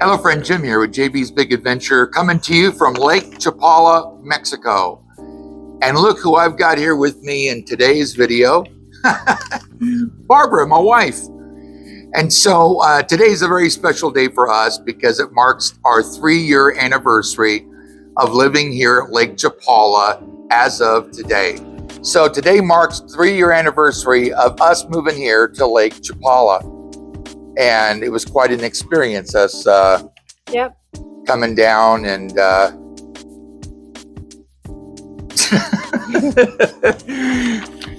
Hello, friend Jim here with JB's Big Adventure, coming to you from Lake Chapala, Mexico. And look who I've got here with me in today's video. Barbara, my wife. And so today's a very special day for us because it marks our 3-year anniversary of living here at Lake Chapala as of today. So today marks the 3-year anniversary of us moving here to Lake Chapala. And it was quite an experience, us coming down and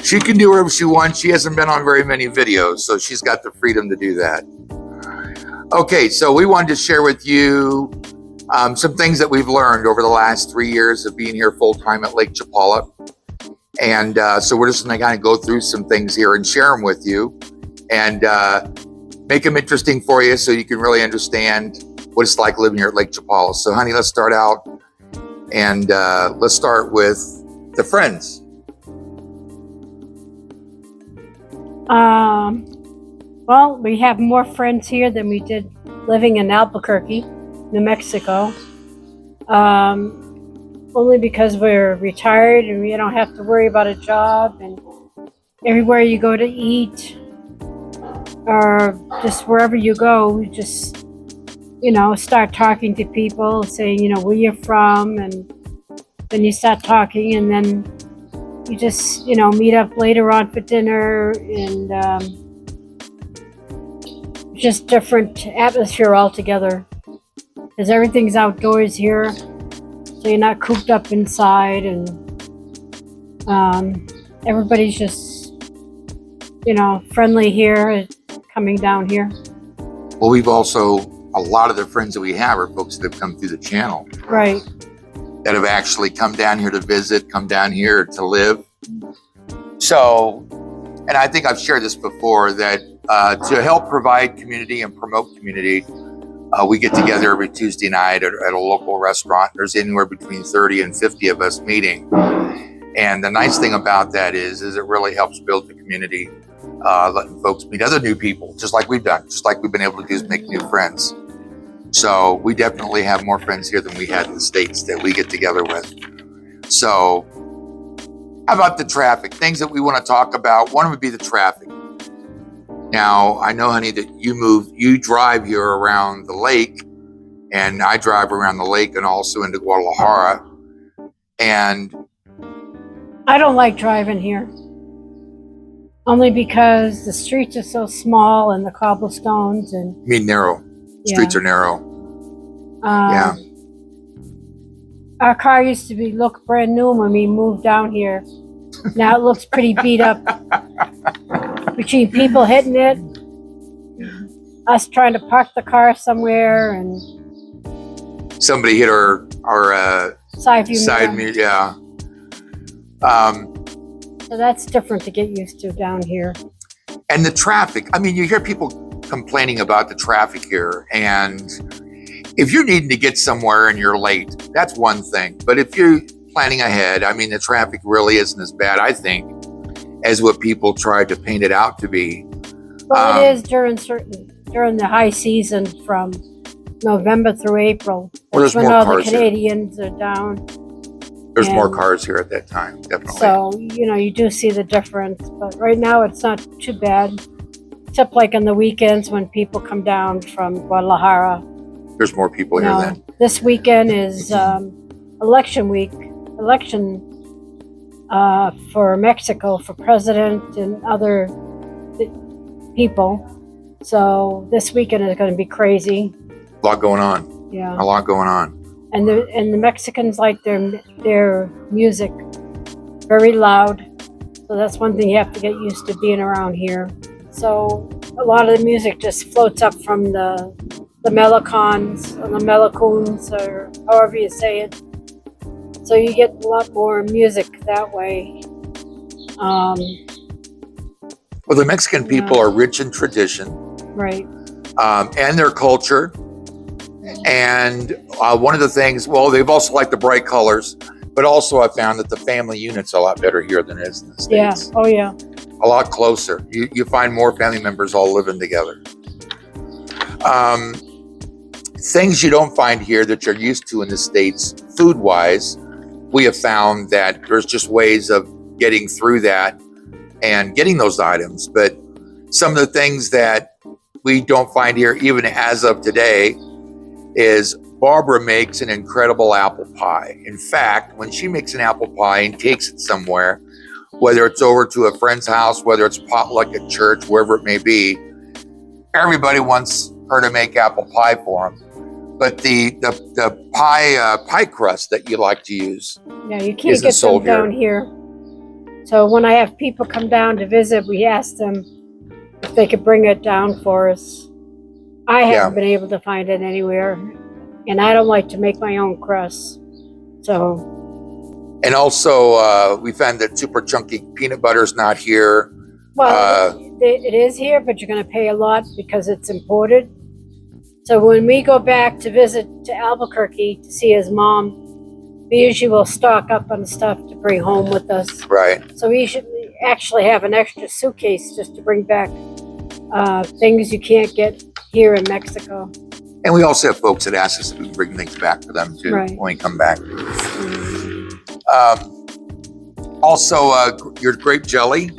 she can do whatever she wants. She hasn't been on very many videos, so she's got the freedom to do that. Okay, so we wanted to share with you some things that we've learned over the last 3 years of being here full-time at Lake Chapala. And so we're just going to kind of go through some things here and share them with you and make them interesting for you so you can really understand what it's like living here at Lake Chapala. So, honey, let's start out and let's start with the friends. Well, we have more friends here than we did living in Albuquerque, New Mexico. Only because we're retired and we don't have to worry about a job, and everywhere you go to eat or just wherever you go, you just, start talking to people, saying, where you're from, and then you start talking, and then you just, meet up later on for dinner, and just different atmosphere altogether, because everything's outdoors here, so you're not cooped up inside, and everybody's just, friendly here, coming down here. Well, we've also, a lot of the friends that we have are folks that have come through the channel. Right. That have actually come down here to visit, come down here to live. So, and I think I've shared this before, that to help provide community and promote community, we get together every Tuesday night at a local restaurant. There's anywhere between 30 and 50 of us meeting. And the nice thing about that is it really helps build the community, letting folks meet other new people, just like we've done, just like we've been able to do is make new friends. So we definitely have more friends here than we had in the States that we get together with. So how about the traffic? Things that we want to talk about. One would be the traffic. Now, I know, honey, that you drive here around the lake, and I drive around the lake and also into Guadalajara. And I don't like driving here, only because the streets are so small and the cobblestones and narrow. Streets are narrow. Our car used to look brand new when we moved down here. Now it looks pretty beat up. Between people hitting it, us trying to park the car somewhere, and somebody hit our side view. Yeah. So that's different to get used to down here. And the traffic. I mean, you hear people complaining about the traffic here, and if you're needing to get somewhere and you're late, that's one thing. But if you're planning ahead, I mean, the traffic really isn't as bad, I think, as what people try to paint it out to be. Well, it is during the high season from November through April. Well, when all the Canadians are down. There's more cars here at that time, definitely. So, you do see the difference. But right now, it's not too bad. Except like on the weekends when people come down from Guadalajara. There's more people here then. This weekend is election week. Election for Mexico, for president and other people. So this weekend is going to be crazy. A lot going on. Yeah. A lot going on. And the Mexicans like their music very loud. So that's one thing you have to get used to being around here. So a lot of the music just floats up from the Melicons or the Melicoons, or however you say it. So you get a lot more music that way. Well, the Mexican people are rich in tradition. Right. And their culture. And one of the things, well, they've also liked the bright colors, but also I found that the family unit's a lot better here than it is in the States. Yeah. Oh, yeah. A lot closer. You find more family members all living together. things you don't find here that you're used to in the States, food-wise, we have found that there's just ways of getting through that and getting those items. But some of the things that we don't find here, even as of today, is Barbara makes an incredible apple pie. In fact, when she makes an apple pie and takes it somewhere, whether it's over to a friend's house, whether it's potluck at church, wherever it may be, everybody wants her to make apple pie for them. But the pie crust that you like to use, Yeah, you can't get them down here. So when I have people come down to visit, we ask them if they could bring it down for us. I haven't been able to find it anywhere, and I don't like to make my own crust. So. And also, we found that super chunky peanut butter is not here. Well, it is here, but you're going to pay a lot because it's imported. So when we go back to visit to Albuquerque to see his mom, we usually will stock up on stuff to bring home with us. Right. So we should actually have an extra suitcase just to bring back things you can't get here in Mexico. And we also have folks that ask us if we can bring things back for them too when we come back. Also, your grape jelly.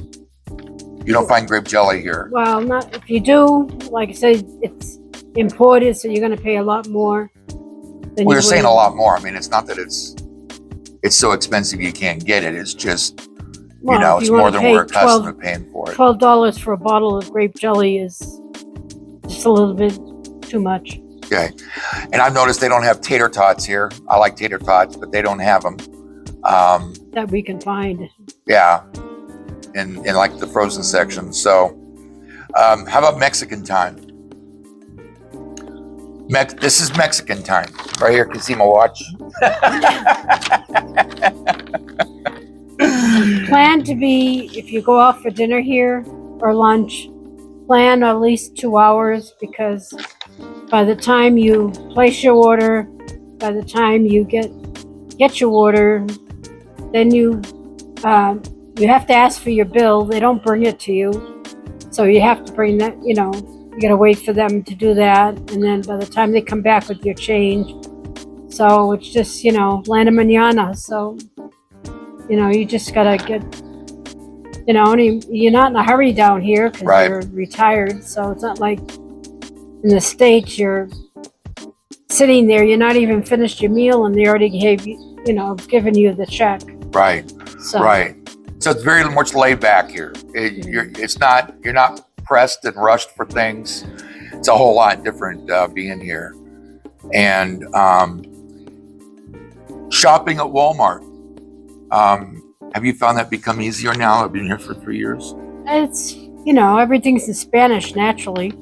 You don't find grape jelly here. Well, not if you do. Like I said, it's imported, so you're going to pay a lot more. We're saying a lot more. I mean, it's not that it's so expensive you can't get it. It's just, it's more than we're accustomed to paying for it. $12 for a bottle of grape jelly is just a little bit too much. Okay. And I've noticed they don't have tater tots here. I like tater tots, but they don't have them. That we can find. Yeah. In like the frozen section. So, how about Mexican time? This is Mexican time. Right here, can see my watch. Plan to be, if you go out for dinner here or lunch, plan at least 2 hours, because by the time you place your order, by the time you get your order, then you have to ask for your bill. They don't bring it to you. So you have to bring that, you got to wait for them to do that. And then by the time they come back with your change, so it's just, lana mañana. So, you just got to get, you're not in a hurry down here because you're retired. So it's not like in the States, you're sitting there, you're not even finished your meal and they already gave you, given you the check. Right. So. Right. So it's very much laid back here. You're not pressed and rushed for things. It's a whole lot different being here. And shopping at Walmart. Have you found that become easier now? I've been here for 3 years. It's, everything's in Spanish naturally.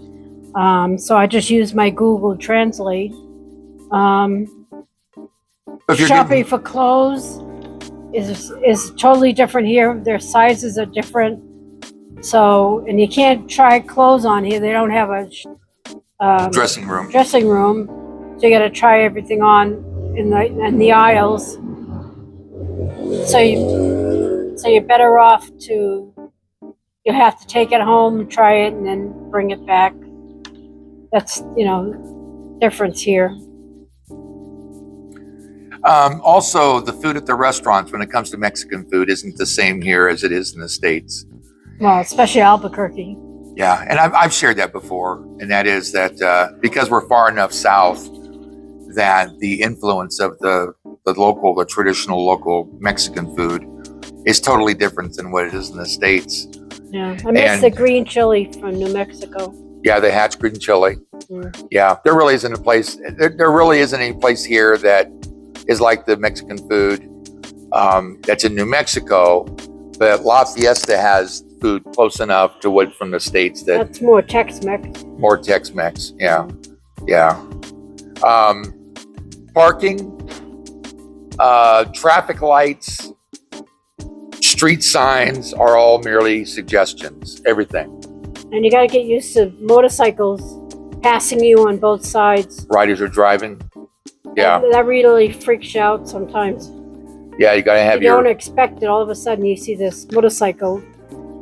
So I just use my Google Translate. Shopping for clothes is totally different here. Their sizes are different. So, and you can't try clothes on here. They don't have a dressing room. So you got to try everything on in the aisles. So you're better off you have to take it home, try it, and then bring it back. That's, difference here. Also, the food at the restaurants when it comes to Mexican food isn't the same here as it is in the States. Well, especially Albuquerque. Yeah, and I've shared that before, and that is that because we're far enough south, that the influence of the traditional local Mexican food is totally different than what it is in the States. Yeah, I miss the green chili from New Mexico. Yeah, the Hatch green chili. Yeah, there really isn't a place. There really isn't any place here that is like the Mexican food that's in New Mexico. But La Fiesta has food close enough to what from the States that's more Tex-Mex. More Tex-Mex, yeah. Parking, traffic lights, street signs are all merely suggestions. Everything. And you got to get used to motorcycles passing you on both sides. Riders are driving. Yeah. And that really freaks you out sometimes. Yeah, you got to have you don't expect it. All of a sudden, you see this motorcycle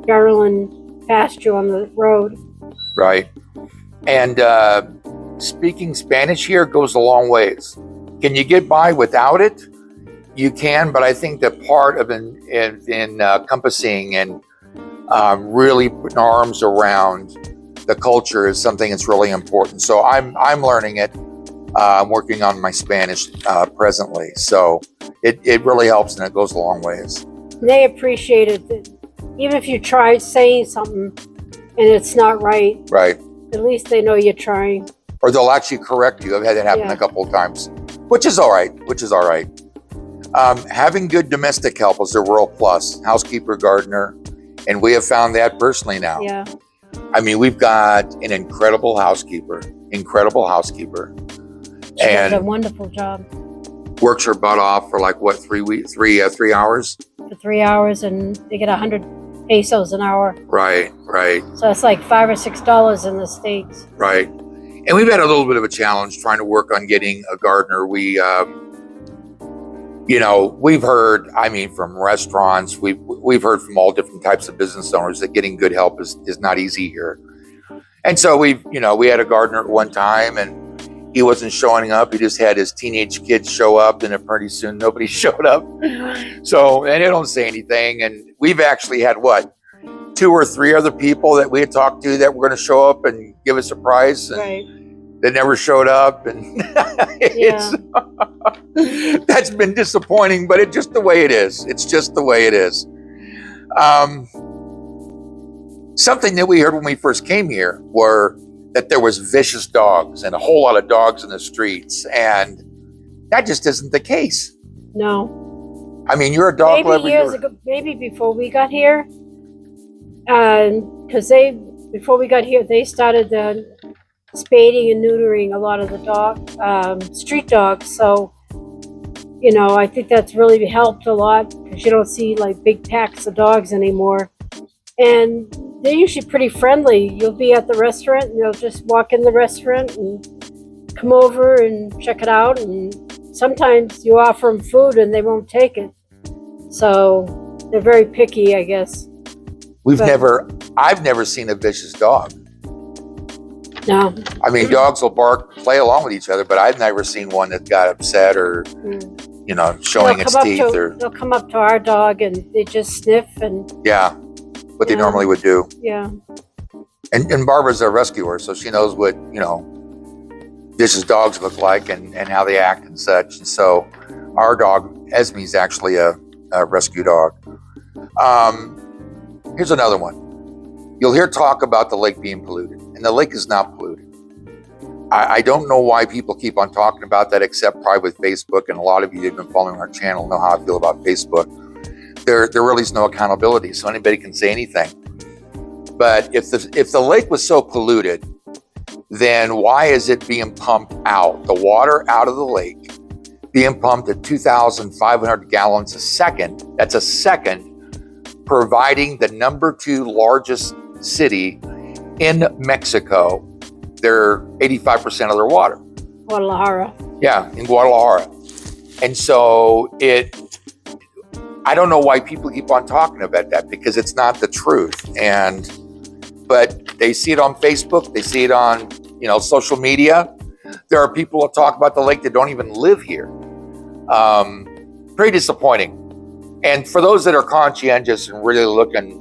barreling past you on the road. Right. And speaking Spanish here goes a long ways. Can you get by without it? You can, but I think that part of encompassing and really putting arms around the culture is something that's really important. So I'm learning it. I'm working on my Spanish presently. So it really helps, and it goes a long ways. They appreciate it. That even if you try saying something and it's not right, Right. at least they know you're trying. Or they'll actually correct you. I've had that happen a couple of times, which is all right. Having good domestic help is a real plus. Housekeeper, gardener, and we have found that personally now. Yeah. I mean, we've got an incredible housekeeper, She does a wonderful job. works her butt off for like what, 3 hours? For 3 hours, and they get 100 pesos an hour. Right. So it's like $5 or $6 in the States. Right. And we've had a little bit of a challenge trying to work on getting a gardener. We've heard, from restaurants, we've heard from all different types of business owners that getting good help is not easy here. And so we had a gardener at one time, and he wasn't showing up. He just had his teenage kids show up, and then pretty soon nobody showed up. So, and they don't say anything. And we've actually had 2 or 3 other people that we had talked to that were going to show up and give us a prize, and Right. they never showed up, and that's been disappointing. But it's just the way it is. Something that we heard when we first came here were that there was vicious dogs and a whole lot of dogs in the streets, and that just isn't the case. No. I mean, you're a dog lover. Maybe before we got here, because before we got here, they started spading and neutering a lot of the street dogs. So, I think that's really helped a lot, because you don't see like big packs of dogs anymore. And they're usually pretty friendly. You'll be at the restaurant, and they'll just walk in the restaurant and come over and check it out. And sometimes you offer them food and they won't take it. So they're very picky, I guess. I've never seen a vicious dog. No. I mean, dogs will bark, play along with each other, but I've never seen one that got upset or, showing its teeth. They'll come up to our dog and they just sniff and. Yeah, what they normally would do. Yeah. And Barbara's a rescuer, so she knows what, vicious dogs look like and how they act and such. And so our dog, Esme's actually a rescue dog. Here's another one. You'll hear talk about the lake being polluted, and the lake is not polluted. I don't know why people keep on talking about that, except probably with Facebook, and a lot of you who've been following our channel know how I feel about Facebook. There really is no accountability, so anybody can say anything. But if the lake was so polluted, then why is it being pumped out? The water out of the lake being pumped at 2,500 gallons a second. That's a second, providing the number 2 largest city in Mexico, they're 85% of their water. Guadalajara. Yeah, in Guadalajara. And so I don't know why people keep on talking about that, because it's not the truth. But they see it on Facebook, they see it on, social media. There are people that talk about the lake that don't even live here. Pretty disappointing. And for those that are conscientious and really looking,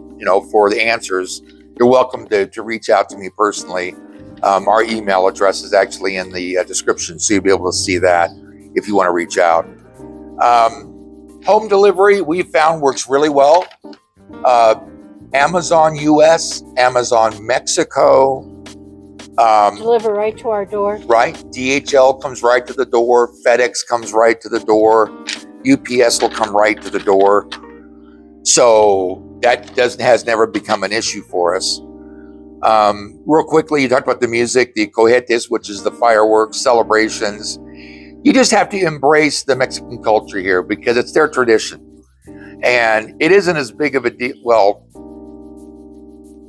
for the answers, you're welcome to reach out to me personally. Our email address is actually in the description, so you'll be able to see that if you want to reach out. Home delivery, we found works really well. Amazon US, Amazon Mexico. Deliver right to our door. Right. DHL comes right to the door. FedEx comes right to the door. UPS will come right to the door. So that has never become an issue for us. Real quickly, you talked about the music, the cohetes, which is the fireworks, celebrations. You just have to embrace the Mexican culture here because it's their tradition. And it isn't as big of a deal. Well,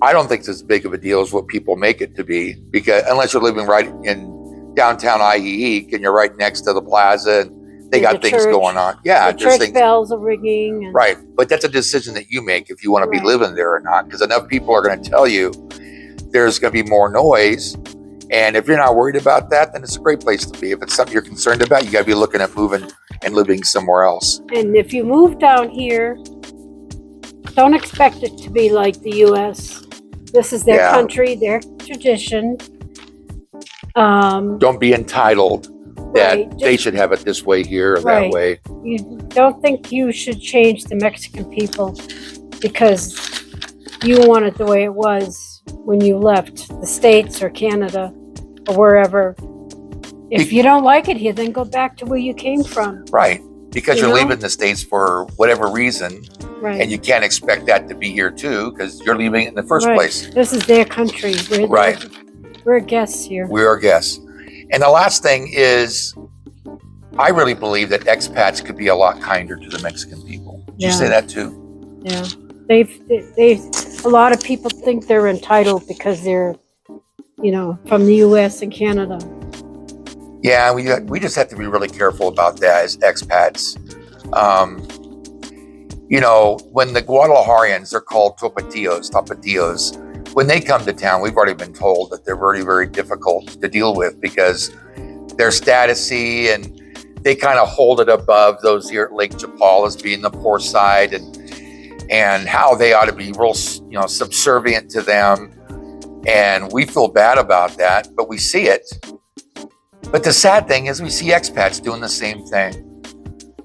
I don't think it's as big of a deal as what people make it to be, because unless you're living right in downtown Ajijic and you're right next to the plaza and they got things going on. Yeah, the church bells are ringing. Right, but that's a decision that you make if you want to be living there or not, because enough people are going to tell you there's going to be more noise, And if you're not worried about that, then it's a great place to be. If it's something you're concerned about, you got to be looking at moving and living somewhere else. And if you move down here, don't expect it to be like the U.S. This is their country, their tradition. Don't be entitled that Right, they should have it this way here or that way. You don't think you should change the Mexican people because you want it the way it was when you left the States or Canada or wherever. If you don't like it here, then go back to where you came from. Right. Because You you're know? leaving the States for whatever reason, Right. and you can't expect that to be here too, because you're leaving it in the first Right. place. This is their country. Right. We're guests here. We are guests. And the last thing is, I really believe that expats could be a lot kinder to the Mexican people. Did you Yeah. say that too? Yeah. A lot of people think they're entitled because they're, from the U.S. and Canada. Yeah, we just have to be really careful about that as expats. When the Guadalajarians, they're called Tapatíos, when they come to town, we've already been told that they're very, very difficult to deal with because they're statusy and they kind of hold it above those here at Lake Chapala as being the poor side and how they ought to be real, subservient to them. And we feel bad about that, but we see it. But the sad thing is we see expats doing the same thing.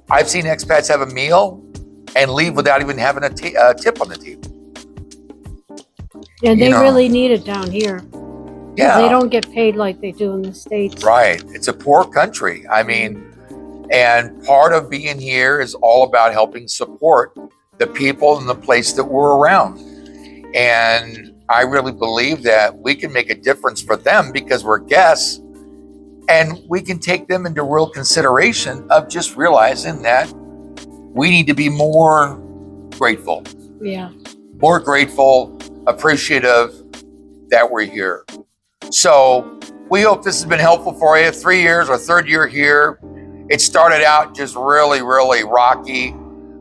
I've seen expats have a meal and leave without even having a tip on the table. And they really need it down here. Yeah. They don't get paid like they do in the States. Right. It's a poor country. I mean, and part of being here is all about helping support the people and the place that we're around. And I really believe that we can make a difference for them because we're guests, and we can take them into real consideration of just realizing that we need to be more grateful. Yeah. More grateful, appreciative that we're here. So we hope this has been helpful for you. 3 years, our third year here. It started out just really, really rocky,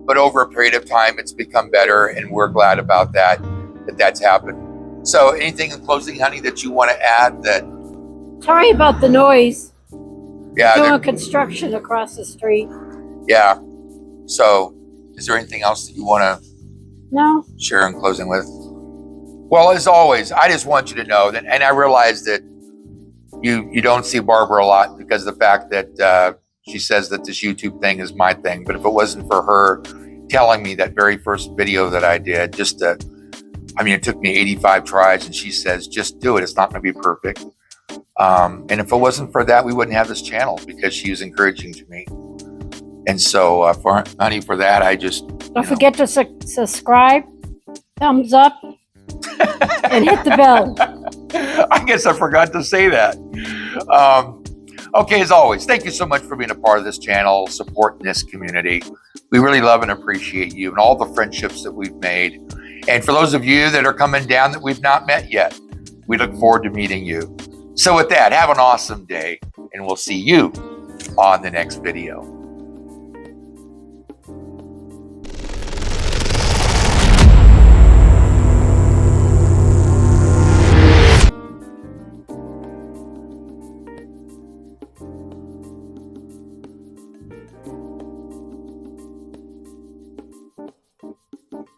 but over a period of time, it's become better, and we're glad about that's happened. So anything in closing, honey, that you want to add that? Sorry about the noise. Yeah. Doing construction across the street. Yeah. So is there anything else that you want to No. share in closing with? Well, as always, I just want you to know that, and I realize that you don't see Barbara a lot because of the fact that she says that this YouTube thing is my thing. But if it wasn't for her telling me that very first video that I did, it took me 85 tries, and she says, just do it. It's not going to be perfect. And if it wasn't for that, we wouldn't have this channel because she was encouraging to me. And so, for that, I just... Don't forget to subscribe, thumbs up, and hit the bell. I guess I forgot to say that. Okay, as always, thank you so much for being a part of this channel, supporting this community. We really love and appreciate you and all the friendships that we've made. And for those of you that are coming down that we've not met yet, we look forward to meeting you. So with that, have an awesome day, and we'll see you on the next video.